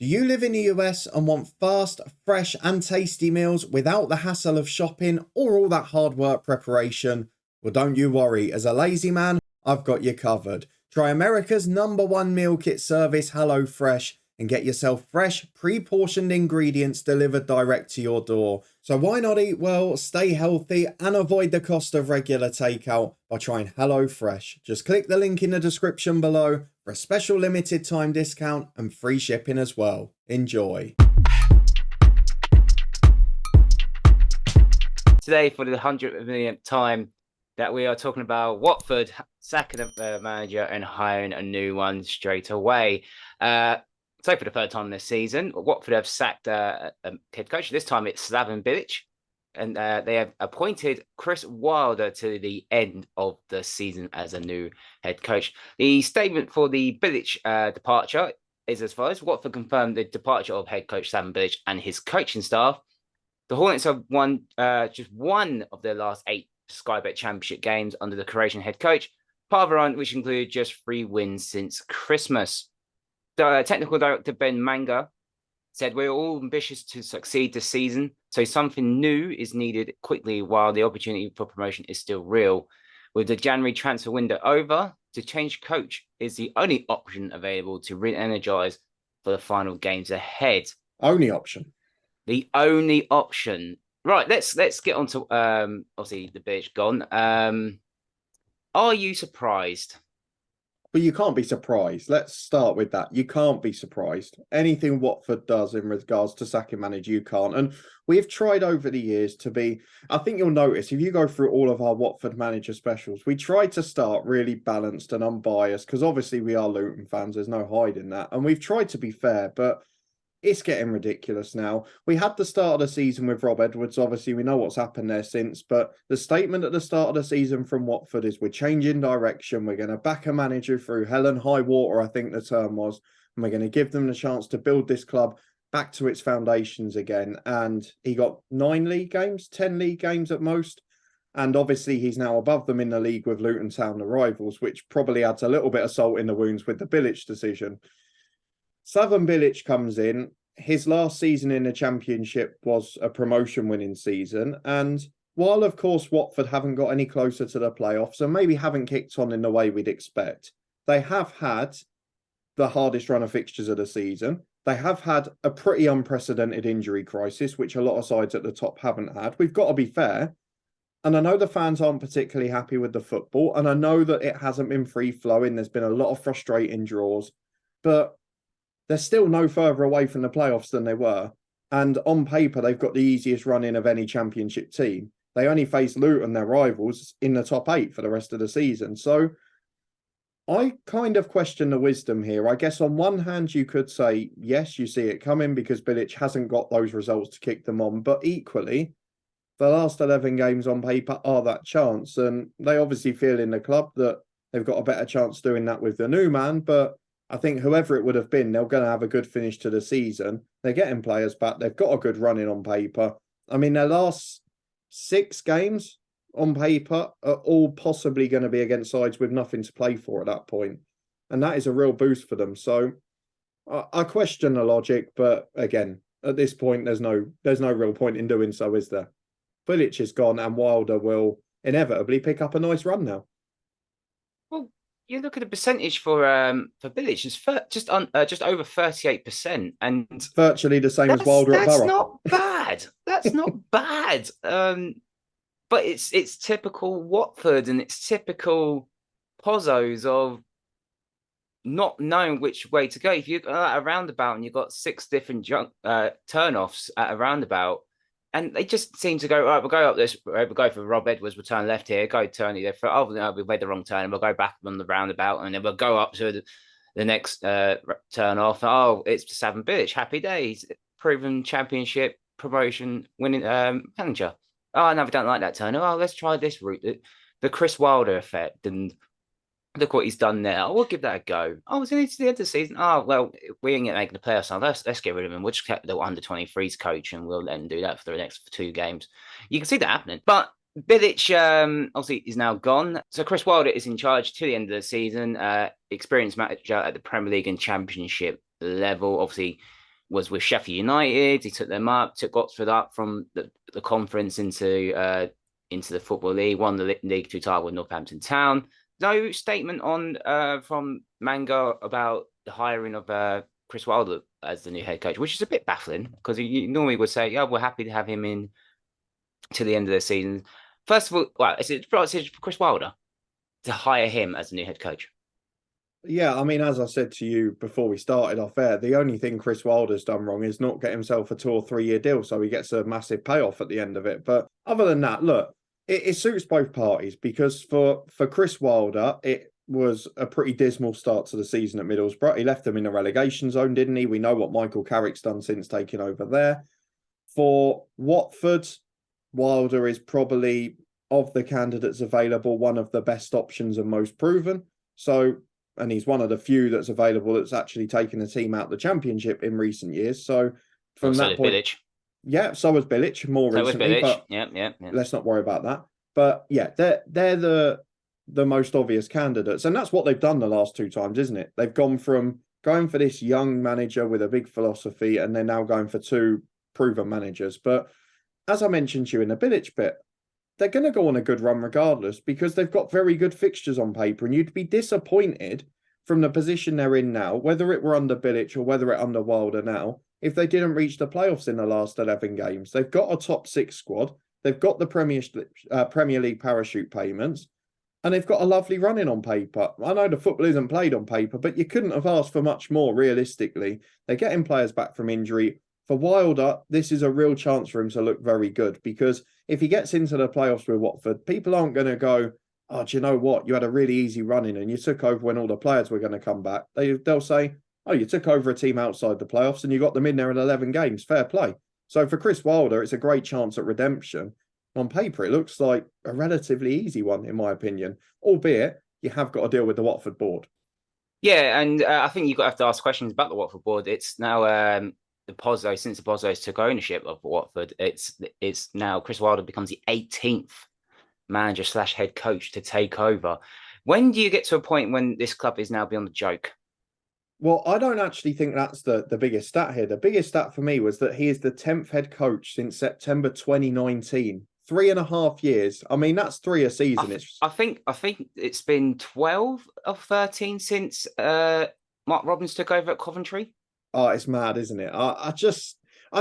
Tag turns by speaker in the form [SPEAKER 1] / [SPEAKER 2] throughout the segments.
[SPEAKER 1] Do you live in the US and want fast, fresh, and tasty meals without the hassle of shopping or all that hard work preparation? Well, don't you worry, as a lazy man, I've got you covered. Try America's #1 meal kit service, HelloFresh, and get yourself fresh, pre-portioned ingredients delivered direct to your door. So why not eat well, stay healthy, and avoid the cost of regular takeout by trying HelloFresh? Just click the link in the description below for a special limited time discount and free shipping as well. Enjoy.
[SPEAKER 2] Today, for the 100th millionth time, that we are talking about Watford sacking the manager and hiring a new one straight away. So for the third time this season, Watford have sacked a head coach. This time it's Slaven Bilic, and they have appointed Chris Wilder to the end of the season as a new head coach. The statement for the Bilic departure is as follows: Watford confirmed the departure of head coach Slaven Bilic and his coaching staff. The Hornets have won just one of their last 8 Sky Bet Championship games under the Croatian head coach, part of a run which included just 3 wins since Christmas. The technical director Ben Manga said, "We're all ambitious to succeed this season, so something new is needed quickly while the opportunity for promotion is still real. With the January transfer window over, to change coach is the only option available to re-energize for the final games ahead."
[SPEAKER 1] Only option.
[SPEAKER 2] The only option. Right, let's get on to obviously the bitch gone. Are you surprised?
[SPEAKER 1] But you can't be surprised. Let's start with that. You can't be surprised. Anything Watford does in regards to sacking manager, you can't. And we've tried over the years to be, I think you'll notice, if you go through all of our Watford manager specials, we tried to start really balanced and unbiased, because obviously we are Luton fans, there's no hiding that. And we've tried to be fair, but it's getting ridiculous now. We had the start of the season with Rob Edwards. Obviously, we know what's happened there since. But the statement at the start of the season from Watford is we're changing direction. We're going to back a manager through hell and high water, I think the term was. And we're going to give them the chance to build this club back to its foundations again. And he got 9 league games, 10 league games at most. And obviously, he's now above them in the league with Luton Town, the rivals, which probably adds a little bit of salt in the wounds with the Bilic decision. Slaven Bilic comes in. His last season in the Championship was a promotion-winning season. And while, of course, Watford haven't got any closer to the playoffs and maybe haven't kicked on in the way we'd expect, they have had the hardest run of fixtures of the season. They have had a pretty unprecedented injury crisis, which a lot of sides at the top haven't had. We've got to be fair. And I know the fans aren't particularly happy with the football. And I know that it hasn't been free-flowing. There's been a lot of frustrating draws. But they're still no further away from the playoffs than they were. And on paper, they've got the easiest run-in of any Championship team. They only face Luton, their rivals, in the top 8 for the rest of the season. So I kind of question the wisdom here. I guess on one hand, you could say, yes, you see it coming because Bilic hasn't got those results to kick them on. But equally, the last 11 games on paper are that chance. And they obviously feel in the club that they've got a better chance doing that with the new man. But I think whoever it would have been, they're going to have a good finish to the season. They're getting players back. They've got a good run in on paper. I mean, their last 6 games on paper are all possibly going to be against sides with nothing to play for at that point. And that is a real boost for them. So I question the logic, but again, at this point, there's no real point in doing so, is there? Bilic is gone and Wilder will inevitably pick up a nice run now.
[SPEAKER 2] Well, you look at the percentage for Bilic, it's just over 38%, and
[SPEAKER 1] virtually the same as Wilder at Borough.
[SPEAKER 2] That's not bad. That's not bad. But it's typical Watford, and it's typical Pozzos of not knowing which way to go. If you're at a roundabout and you've got 6 different turn-offs at a roundabout, and they just seem to go, right, we'll go up this, we'll go for Rob Edwards, we'll turn left here, go turn here. Oh, no, we made the wrong turn, and we'll go back on the roundabout, and then we'll go up to the next turn off. Oh, it's Slaven Bilic, happy days, proven Championship promotion winning manager. Oh, no, we don't like that turn. Oh, let's try this route, the Chris Wilder effect, and look what he's done now. We'll give that a go. Oh, it's to the end of the season. Oh, well, we ain't making the playoffs now. Let's get rid of him. We'll just get the under-23s coach, and we'll let him do that for the next 2 games. You can see that happening. But Bilic, obviously, is now gone. So Chris Wilder is in charge till the end of the season. Experienced manager at the Premier League and Championship level. Obviously, was with Sheffield United. He took them up, took Watford up from the conference into the Football League, won the League Two title with Northampton Town. No statement on from Manga about the hiring of Chris Wilder as the new head coach, which is a bit baffling because you normally would say, "Yeah, we're happy to have him in to the end of the season." First of all, well, it's for Chris Wilder to hire him as the new head coach.
[SPEAKER 1] Yeah, I mean, as I said to you before we started off air, the only thing Chris Wilder's done wrong is not get himself a 2 or 3 year deal, so he gets a massive payoff at the end of it. But other than that, look, it suits both parties because for Chris Wilder, it was a pretty dismal start to the season at Middlesbrough. He left them in the relegation zone, didn't he? We know what Michael Carrick's done since taking over there. For Watford, Wilder is probably, of the candidates available, one of the best options and most proven. So, and he's one of the few that's available that's actually taken a team out the Championship in recent years. So from that point,
[SPEAKER 2] Bilic.
[SPEAKER 1] Yeah, so was Bilic more recently, but
[SPEAKER 2] yeah.
[SPEAKER 1] let's not worry about that. But yeah, they're the most obvious candidates, and that's what they've done the last 2 times, isn't it? They've gone from going for this young manager with a big philosophy, and they're now going for 2 proven managers. But as I mentioned to you in the Bilic bit, they're going to go on a good run regardless because they've got very good fixtures on paper, and you'd be disappointed from the position they're in now, whether it were under Bilic or whether it under Wilder now, if they didn't reach the playoffs in the last 11 games. They've got a top 6 squad, they've got the Premier League parachute payments, and they've got a lovely running on paper. I know the football isn't played on paper, but you couldn't have asked for much more realistically. They're getting players back from injury. For Wilder, this is a real chance for him to look very good because if he gets into the playoffs with Watford, people aren't going to go, "Oh, do you know what? You had a really easy run-in and you took over when all the players were going to come back." They'll say, "Oh, you took over a team outside the playoffs and you got them in there in 11 games. Fair play." So for Chris Wilder, it's a great chance at redemption. On paper, it looks like a relatively easy one, in my opinion, albeit you have got to deal with the Watford board.
[SPEAKER 2] Yeah, and I think you've got to have to ask questions about the Watford board. It's now the Pozzo, since the Pozzos took ownership of Watford, it's now Chris Wilder becomes the 18th manager / head coach to take over. When do you get to a point when this club is now beyond the joke?
[SPEAKER 1] Well, I don't actually think that's the biggest stat here. The biggest stat for me was that he is the 10th head coach since September 2019. 3.5 years. I mean, that's 3 a season.
[SPEAKER 2] I think it's been 12 or 13 since Mark Robins took over at Coventry.
[SPEAKER 1] Oh, it's mad, isn't it? I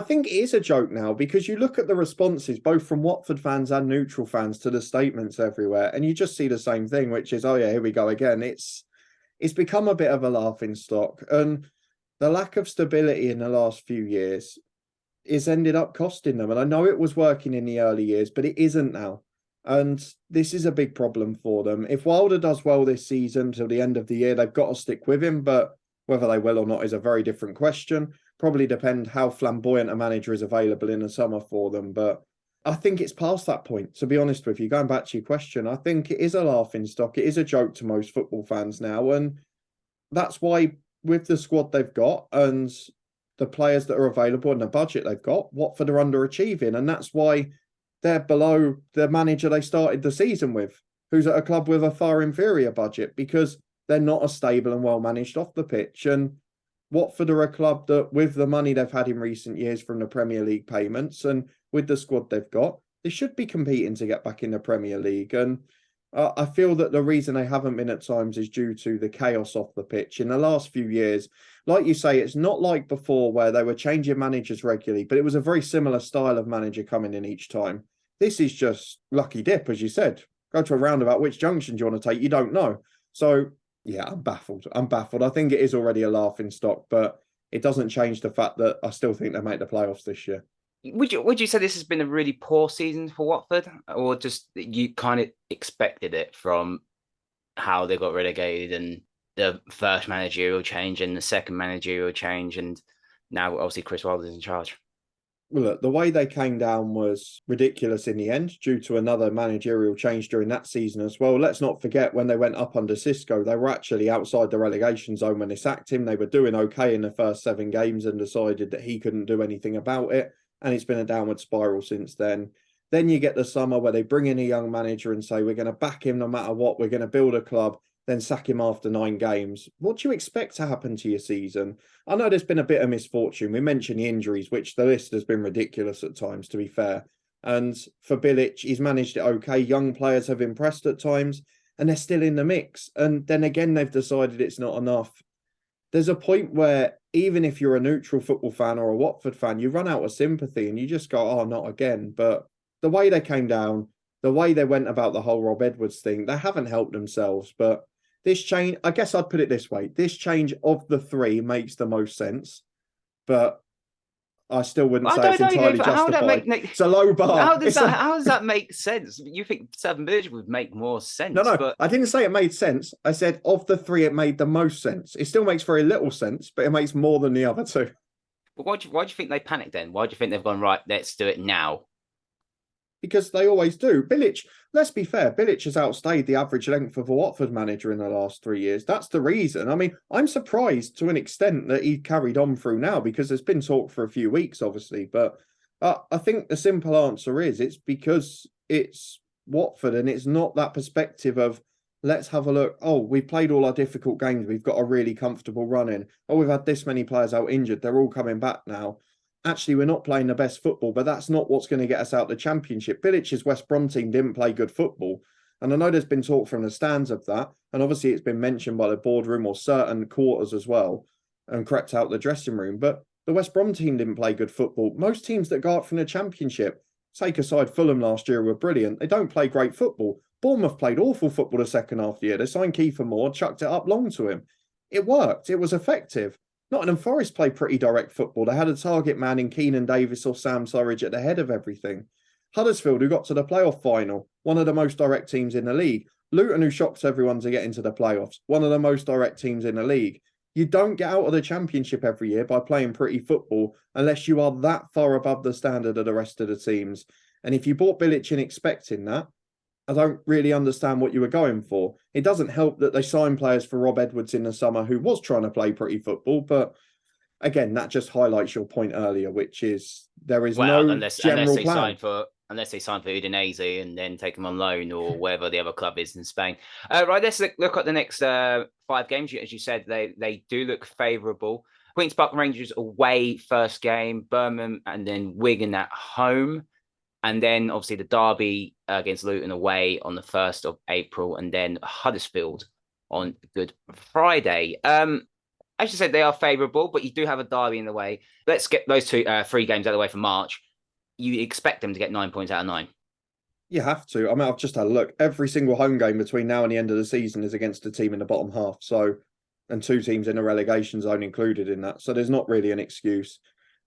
[SPEAKER 1] think it is a joke now because you look at the responses, both from Watford fans and neutral fans, to the statements everywhere, and you just see the same thing, which is, "Oh yeah, here we go again." It's become a bit of a laughing stock, and the lack of stability in the last few years is ended up costing them. And I know it was working in the early years, but it isn't now. And this is a big problem for them. If Wilder does well this season till the end of the year, they've got to stick with him. But whether they will or not is a very different question. Probably depend how flamboyant a manager is available in the summer for them. But I think it's past that point, to be honest with you. Going back to your question, I think it is a laughing stock. It is a joke to most football fans now. And that's why with the squad they've got and the players that are available and the budget they've got, Watford are underachieving. And that's why they're below the manager they started the season with, who's at a club with a far inferior budget, because they're not as stable and well managed off the pitch. And Watford are a club that, with the money they've had in recent years from the Premier League payments and with the squad they've got, they should be competing to get back in the Premier League. And I feel that the reason they haven't been at times is due to the chaos off the pitch. In the last few years, like you say, it's not like before where they were changing managers regularly, but it was a very similar style of manager coming in each time. This is just lucky dip, as you said. Go to a roundabout, which junction do you want to take? You don't know. So, yeah, I'm baffled. I think it is already a laughing stock, but it doesn't change the fact that I still think they make the playoffs this year.
[SPEAKER 2] Would you say this has been a really poor season for Watford, or just you kind of expected it from how they got relegated and the first managerial change and the second managerial change, and now obviously Chris Wilder's in charge?
[SPEAKER 1] Well, look, the way they came down was ridiculous in the end due to another managerial change during that season as well. Let's not forget when they went up under Cisco, they were actually outside the relegation zone when they sacked him. They were doing okay in the first 7 games and decided that he couldn't do anything about it. And it's been a downward spiral since then. Then you get the summer where they bring in a young manager and say, "We're going to back him no matter what. We're going to build a club." then sack him after 9 games. What do you expect to happen to your season? I know there's been a bit of misfortune. We mentioned the injuries, which the list has been ridiculous at times, to be fair. And for Bilic, he's managed it okay. Young players have impressed at times, and they're still in the mix. And then again, they've decided it's not enough. There's a point where even if you're a neutral football fan or a Watford fan, you run out of sympathy and you just go, oh, not again. But the way they came down, the way they went about the whole Rob Edwards thing, they haven't helped themselves. But this change, I guess I'd put it this way. This change of the three makes the most sense, but I still wouldn't say it's entirely justified. It's a low bar.
[SPEAKER 2] How does that make sense? You think Slaven Bilic would make more sense?
[SPEAKER 1] No,
[SPEAKER 2] but
[SPEAKER 1] I didn't say it made sense. I said of the three, it made the most sense. It still makes very little sense, but it makes more than the other two.
[SPEAKER 2] But why do you think they panicked then? Why do you think they've gone, right, let's do it now?
[SPEAKER 1] Because they always do. Bilic, let's be fair, Bilic has outstayed the average length of a Watford manager in the last 3 years. That's the reason. I mean, I'm surprised to an extent that he carried on through now, because there's been talk for a few weeks, obviously. But I think the simple answer is it's because it's Watford, and it's not that perspective of, let's have a look. Oh, we've played all our difficult games. We've got a really comfortable run in. Oh, we've had this many players out injured. They're all coming back now. Actually, we're not playing the best football, but that's not what's going to get us out the Championship. Bilic's West Brom team didn't play good football. And I know there's been talk from the stands of that. And obviously it's been mentioned by the boardroom or certain quarters as well, and crept out the dressing room. But the West Brom team didn't play good football. Most teams that go up from the Championship, take aside Fulham last year, were brilliant. They don't play great football. Bournemouth played awful football the second half of the year. They signed Kiefer Moore, chucked it up long to him. It worked. It was effective. Nottingham Forest played pretty direct football. They had a target man in Keenan Davis or Sam Surridge at the head of everything. Huddersfield, who got to the playoff final, one of the most direct teams in the league. Luton, who shocked everyone to get into the playoffs, one of the most direct teams in the league. You don't get out of the Championship every year by playing pretty football unless you are that far above the standard of the rest of the teams. And if you bought Bilic in expecting that, I don't really understand what you were going for. It doesn't help that they signed players for Rob Edwards in the summer who was trying to play pretty football. But again, that just highlights your point earlier, which is there is general plan.
[SPEAKER 2] Unless they sign for Udinese and then take them on loan or wherever the other club is in Spain. Right, let's look at the next 5 games. As you said, they do look favourable. Queen's Park Rangers away first game, Birmingham and then Wigan at home. And then obviously the derby against Luton away on the 1st of April, and then Huddersfield on Good Friday. As you said, they are favourable, but you do have a derby in the way. Let's get those 3 games out of the way for March. You expect them to get 9 points out of 9.
[SPEAKER 1] You have to. I mean, I've just had a look. Every single home game between now and the end of the season is against a team in the bottom half. So, and 2 teams in a relegation zone included in that. So there's not really an excuse.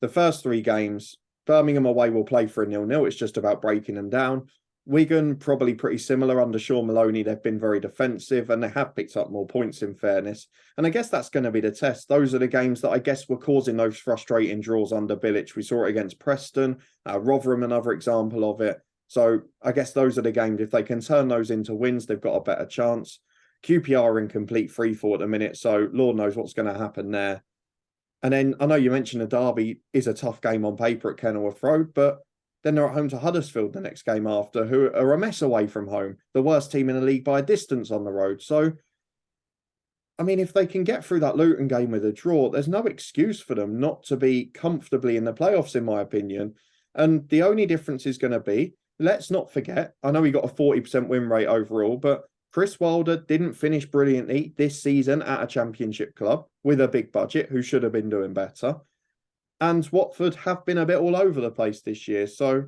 [SPEAKER 1] The first 3 games, Birmingham away will play for a 0-0. It's just about breaking them down. Wigan, probably pretty similar under Sean Maloney. They've been very defensive and they have picked up more points in fairness. And I guess that's going to be the test. Those are the games that I guess were causing those frustrating draws under Bilic. We saw it against Preston, Rotherham, another example of it. So I guess those are the games. If they can turn those into wins, they've got a better chance. QPR are in complete freefall at the minute, so Lord knows what's going to happen there. And then I know you mentioned the derby is a tough game on paper at Kenilworth Road, but then they're at home to Huddersfield the next game after, who are a mess away from home, the worst team in the league by a distance on the road. So, I mean, if they can get through that Luton game with a draw, there's no excuse for them not to be comfortably in the playoffs, in my opinion. And the only difference is going to be, let's not forget, I know he got a 40% win rate overall, but Chris Wilder didn't finish brilliantly this season at a Championship club with a big budget, who should have been doing better. And Watford have been a bit all over the place this year. So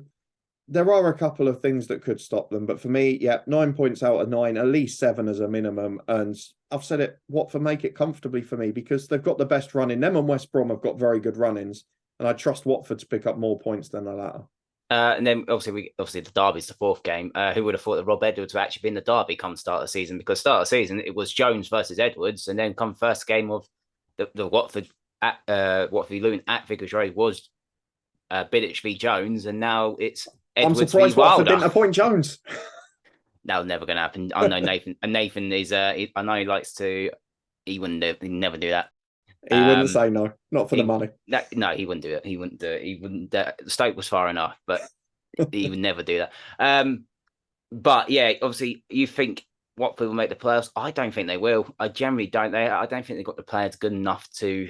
[SPEAKER 1] there are a couple of things that could stop them. But for me, 9 points out of 9, at least 7 as a minimum. And I've said it, Watford make it comfortably for me because they've got the best run in. Them and West Brom have got very good run-ins. And I trust Watford to pick up more points than the latter.
[SPEAKER 2] And then obviously the derby's the 4th game. Who would have thought that Rob Edwards would actually be in the derby come start of the season? Because start of the season it was Jones versus Edwards, and then come first game of the Watford v Luton at Vicarage Road was Bilic v Jones, and now it's Edwards
[SPEAKER 1] I'm surprised
[SPEAKER 2] v Wilder.
[SPEAKER 1] Watford didn't appoint Jones.
[SPEAKER 2] That's never going to happen. I know Nathan, and Nathan is. I know he likes to. He never do that.
[SPEAKER 1] He wouldn't say no, not for the money.
[SPEAKER 2] No, he wouldn't do it. He wouldn't do it. He wouldn't. Stoke was far enough, but he would never do that. But yeah, obviously, you think Watford will make the playoffs? I don't think they will. I generally don't. I don't think they've got the players good enough to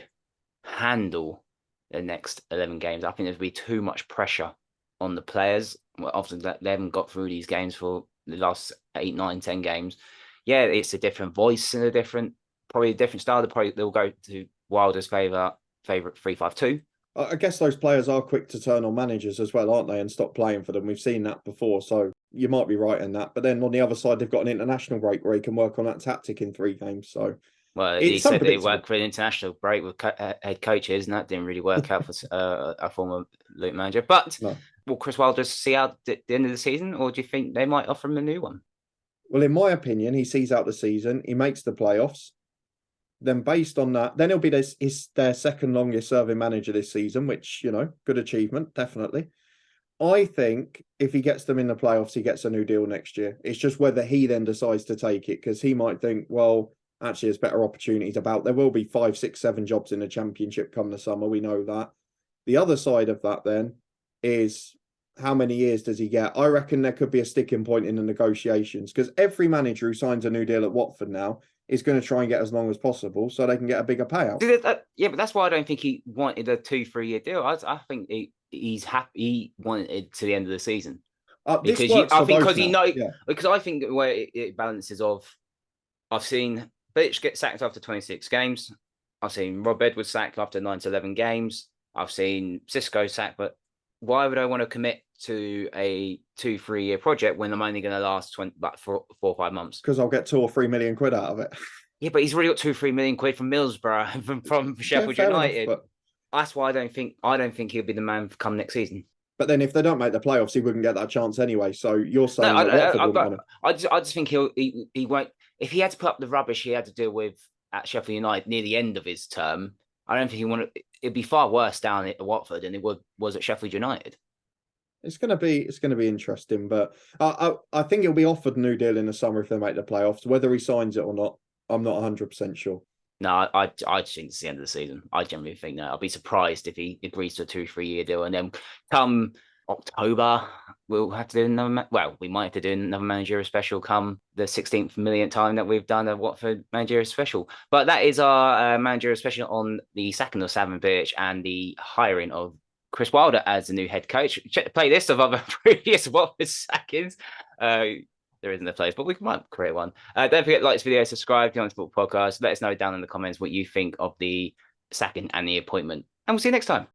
[SPEAKER 2] handle the next 11 games. I think there'd be too much pressure on the players. Well, often they haven't got through these games for the last 8, 9, 10 games. Yeah, it's a different voice and probably a different style. They'll go to Wilder's favorite 3-5-2.
[SPEAKER 1] I guess those players are quick to turn on managers as well, aren't they? And stop playing for them. We've seen that before. So you might be right in that. But then on the other side, they've got an international break where he can work on that tactic in 3 games. So
[SPEAKER 2] well, he said they worked for an international break with head coaches, and that didn't really work out for a former Luton manager. But will Chris Wilder see out the end of the season, or do you think they might offer him a new one?
[SPEAKER 1] Well, in my opinion, he sees out the season. He makes the playoffs. Then based on that, then he'll be their second longest serving manager this season, which, good achievement, definitely. I think if he gets them in the playoffs, he gets a new deal next year. It's just whether he then decides to take it, because he might think, well, actually, there's better opportunities about. There will be 5, 6, 7 jobs in the Championship come the summer. We know that. The other side of that then is how many years does he get? I reckon there could be a sticking point in the negotiations, because every manager who signs a new deal at Watford now is going to try and get as long as possible so they can get a bigger payout.
[SPEAKER 2] Yeah, but that's why I don't think he wanted a 2-3 year deal. I think he's happy. He wanted it to the end of the season because I think the way it balances off. I've seen Bilic get sacked after 26 games. I've seen Rob Edwards sacked after 9 to 11 games. I've seen Cisco sacked, but why would I want to commit to a 2-3 year project when I'm only going to last 4 or 5 months?
[SPEAKER 1] Because I'll get 2 or 3 million quid out of it.
[SPEAKER 2] Yeah, but he's already got 2 or 3 million quid from Middlesbrough from Sheffield United. Enough, that's why I don't think he'll be the man come next season.
[SPEAKER 1] But then if they don't make the playoffs, he wouldn't get that chance anyway. So you're saying
[SPEAKER 2] I just think he won't. If he had to put up the rubbish he had to deal with at Sheffield United near the end of his term, I don't think he wanted. It'd be far worse down at Watford than it was at Sheffield United.
[SPEAKER 1] It's going to be interesting, but I think he'll be offered a new deal in the summer if they make the playoffs. Whether he signs it or not, I'm not 100% sure.
[SPEAKER 2] No, I think it's the end of the season. I generally think that. I'd be surprised if he agrees to a 2-3 year deal, and then come October we'll have to do another. We might have to do another managerial special come the 16th millionth time that we've done a Watford managerial special. But that is our managerial special on the sacking of Slaven Bilic and the hiring of Chris Wilder as the new head coach. Check the playlist of other previous Watford sackings. There isn't a place, but we might create one. Don't forget to like this video, subscribe to the Football Podcast. Let us know down in the comments what you think of the sacking and the appointment. And we'll see you next time.